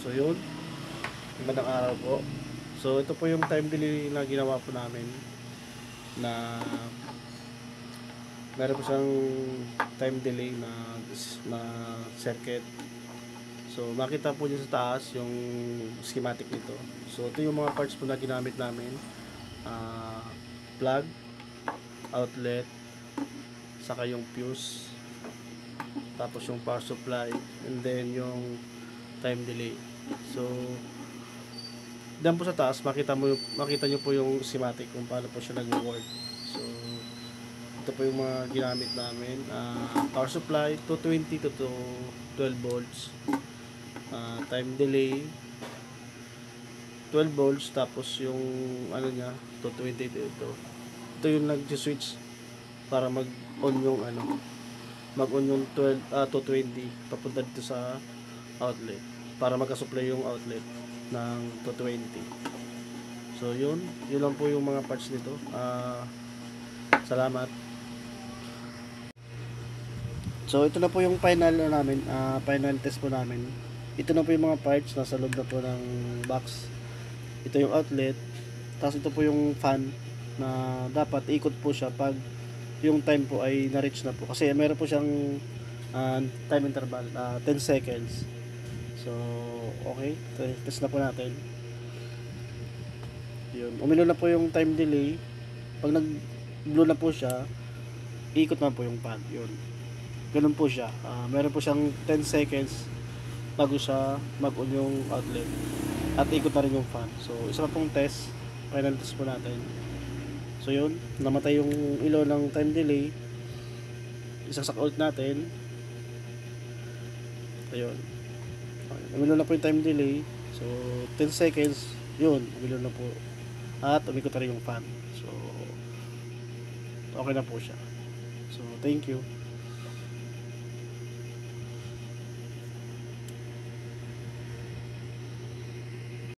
So yun, magandang araw po. So ito po yung time delay na ginawa po namin, na meron po siyang time delay na circuit. So makita po niyo sa taas yung schematic nito. So ito yung mga parts po na ginamit namin. Ah, Plug, outlet, saka yung fuse, tapos yung power supply, and then yung time delay. So diyan po sa taas makita niyo po yung schematic kung paano po siya nagwo-work. So ito po yung mga ginamit namin. Power supply 220 to 12 volts. Time delay 12 volts, tapos yung ano niya 220 ito yung nag-switch para mag-on yung mag-on yung 220 papunta dito sa outlet para magka-supply yung outlet ng 220. So yun lang po yung mga parts nito. Salamat. So ito na po yung final namin, final test po namin. Ito na po yung mga parts nasa loob na po ng box. Ito yung outlet, tapos ito po yung fan na dapat ikot po siya pag yung time po ay na-reach na po. Kasi meron po siyang time interval, 10 seconds. So, okay, test na po natin. Yun, umilo na po yung time delay. Pag nag-blow na po siya, ikot na po yung fan. Yun. Ganun po siya. Meron po siyang 10 seconds bago siya mag-on yung outlet. At ikot na rin yung fan. So, isa pa pong test. Final test po natin. So, yun. Namatay yung ilaw ng time delay. Isaksak ulit natin. Ayun. Umilo na po yung time delay. So, 10 seconds. Yun. Umilo na po. At umikot na rin yung fan. So, okay na po siya. So, thank you.